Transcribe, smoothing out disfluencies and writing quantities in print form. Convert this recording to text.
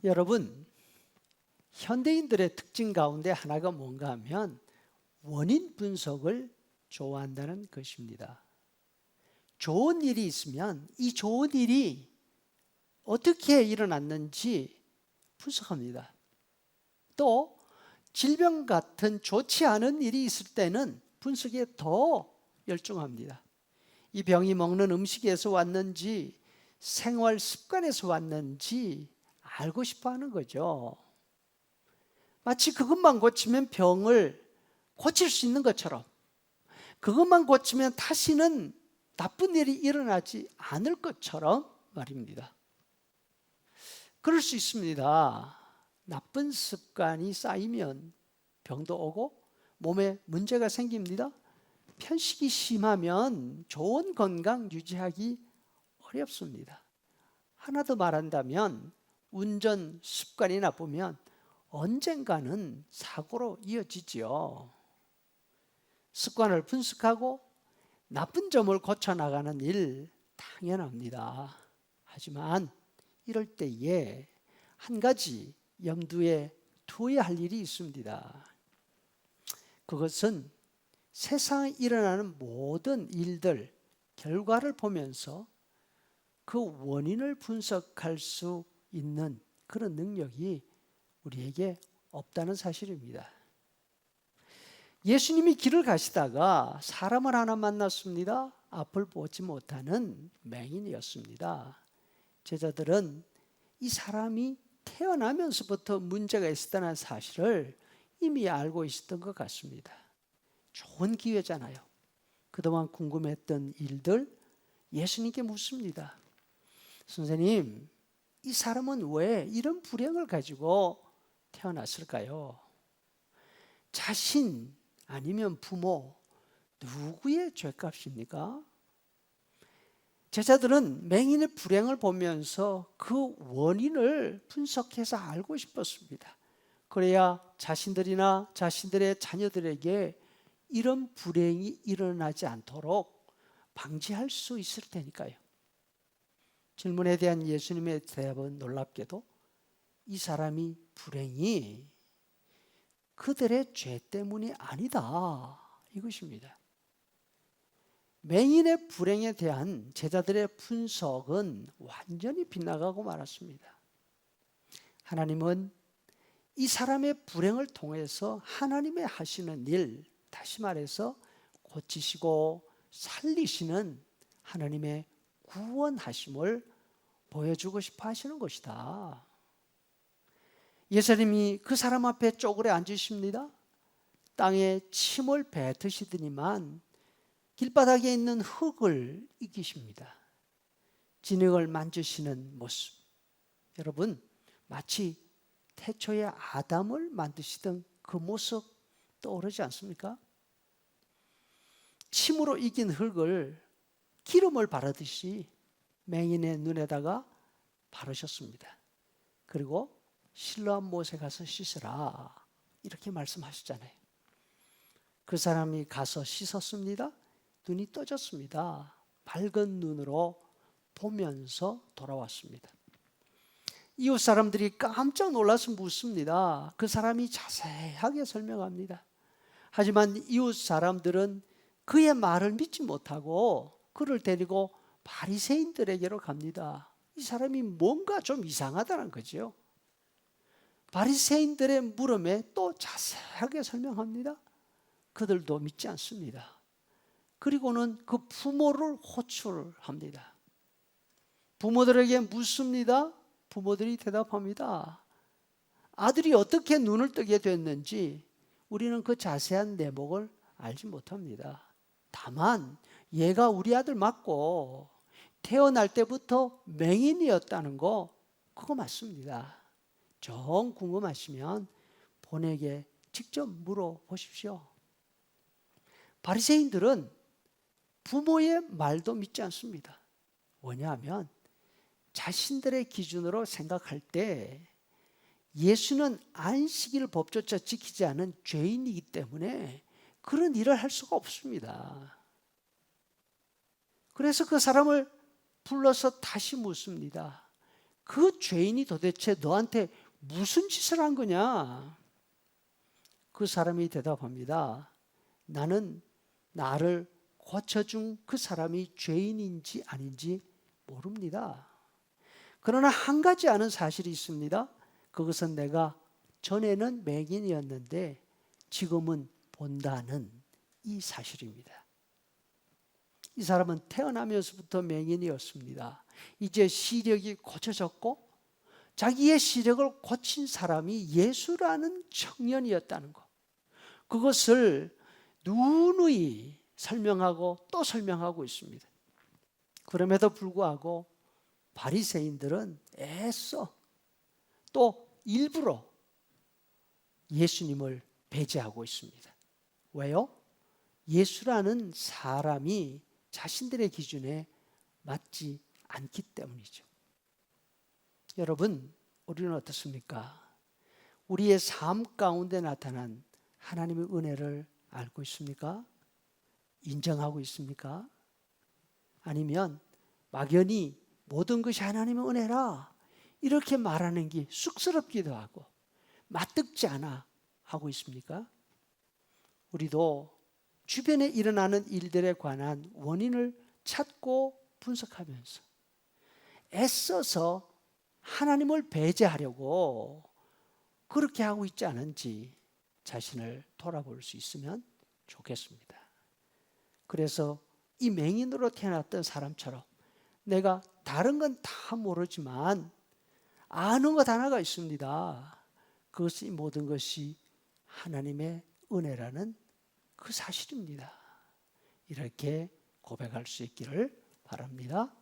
여러분, 현대인들의 특징 가운데 하나가 뭔가 하면 원인 분석을 좋아한다는 것입니다. 좋은 일이 있으면 이 좋은 일이 어떻게 일어났는지 분석합니다. 또 질병 같은 좋지 않은 일이 있을 때는 분석에 더 열중합니다. 이 병이 먹는 음식에서 왔는지 생활 습관에서 왔는지 알고 싶어 하는 거죠. 마치 그것만 고치면 병을 고칠 수 있는 것처럼, 그것만 고치면 다시는 나쁜 일이 일어나지 않을 것처럼 말입니다. 그럴 수 있습니다. 나쁜 습관이 쌓이면 병도 오고 몸에 문제가 생깁니다. 편식이 심하면 좋은 건강 유지하기 어렵습니다. 하나 더 말한다면 운전 습관이 나쁘면 언젠가는 사고로 이어지지요. 습관을 분석하고 나쁜 점을 고쳐나가는 일 당연합니다. 하지만 이럴 때에 한 가지 염두에 두어야 할 일이 있습니다. 그것은 세상에 일어나는 모든 일들, 결과를 보면서 그 원인을 분석할 수 있는 그런 능력이 우리에게 없다는 사실입니다. 예수님이 길을 가시다가 사람을 하나 만났습니다. 앞을 보지 못하는 맹인이었습니다. 제자들은 이 사람이 태어나면서부터 문제가 있었다는 사실을 이미 알고 있었던 것 같습니다. 좋은 기회잖아요. 그동안 궁금했던 일들 예수님께 묻습니다. 선생님, 이 사람은 왜 이런 불행을 가지고 태어났을까요? 자신 아니면 부모, 누구의 죄값입니까? 제자들은 맹인의 불행을 보면서 그 원인을 분석해서 알고 싶었습니다. 그래야 자신들이나 자신들의 자녀들에게 이런 불행이 일어나지 않도록 방지할 수 있을 테니까요. 질문에 대한 예수님의 대답은 놀랍게도 이 사람이 불행이 그들의 죄 때문이 아니다, 이것입니다. 맹인의 불행에 대한 제자들의 분석은 완전히 빗나가고 말았습니다. 하나님은 이 사람의 불행을 통해서 하나님의 하시는 일, 다시 말해서 고치시고 살리시는 하나님의 구원하심을 보여주고 싶어 하시는 것이다. 예수님이 그 사람 앞에 쪼그려 앉으십니다. 땅에 침을 뱉으시더니만 길바닥에 있는 흙을 익히십니다. 진흙을 만지시는 모습, 여러분 마치 태초에 아담을 만드시던 그 모습 떠오르지 않습니까? 침으로 익힌 흙을 기름을 바르듯이 맹인의 눈에다가 바르셨습니다. 그리고 실로암 못에 가서 씻으라, 이렇게 말씀하셨잖아요. 그 사람이 가서 씻었습니다. 눈이 떠졌습니다. 밝은 눈으로 보면서 돌아왔습니다. 이웃 사람들이 깜짝 놀라서 묻습니다. 그 사람이 자세하게 설명합니다. 하지만 이웃 사람들은 그의 말을 믿지 못하고 그를 데리고 바리새인들에게로 갑니다. 이 사람이 뭔가 좀 이상하다는 거죠. 바리새인들의 물음에 또 자세하게 설명합니다. 그들도 믿지 않습니다. 그리고는 그 부모를 호출합니다. 부모들에게 묻습니다. 부모들이 대답합니다. 아들이 어떻게 눈을 뜨게 됐는지 우리는 그 자세한 내목을 알지 못합니다. 다만 얘가 우리 아들 맞고 태어날 때부터 맹인이었다는 거, 그거 맞습니다. 정 궁금하시면 본에게 직접 물어보십시오. 바리새인들은 부모의 말도 믿지 않습니다. 왜냐하면 자신들의 기준으로 생각할 때 예수는 안식일 법조차 지키지 않은 죄인이기 때문에 그런 일을 할 수가 없습니다. 그래서 그 사람을 불러서 다시 묻습니다. 그 죄인이 도대체 너한테 무슨 짓을 한 거냐? 그 사람이 대답합니다. 나는 나를 고쳐준 그 사람이 죄인인지 아닌지 모릅니다. 그러나 한 가지 아는 사실이 있습니다. 그것은 내가 전에는 맹인이었는데 지금은 본다는 이 사실입니다. 이 사람은 태어나면서부터 맹인이었습니다. 이제 시력이 고쳐졌고 자기의 시력을 고친 사람이 예수라는 청년이었다는 것. 그것을 누누이 설명하고 또 설명하고 있습니다. 그럼에도 불구하고 바리새인들은 애써 또 일부러 예수님을 배제하고 있습니다. 왜요? 예수라는 사람이 자신들의 기준에 맞지 않기 때문이죠. 여러분, 우리는 어떻습니까? 우리의 삶 가운데 나타난 하나님의 은혜를 알고 있습니까? 인정하고 있습니까? 아니면 막연히 모든 것이 하나님의 은혜라 이렇게 말하는 게 쑥스럽기도 하고 맞듣지 않아 하고 있습니까? 우리도 주변에 일어나는 일들에 관한 원인을 찾고 분석하면서 애써서 하나님을 배제하려고 그렇게 하고 있지 않은지 자신을 돌아볼 수 있으면 좋겠습니다. 그래서 이 맹인으로 태어났던 사람처럼 내가 다른 건 다 모르지만 아는 것 하나가 있습니다. 그것이 모든 것이 하나님의 은혜라는 그 사실입니다. 이렇게 고백할 수 있기를 바랍니다.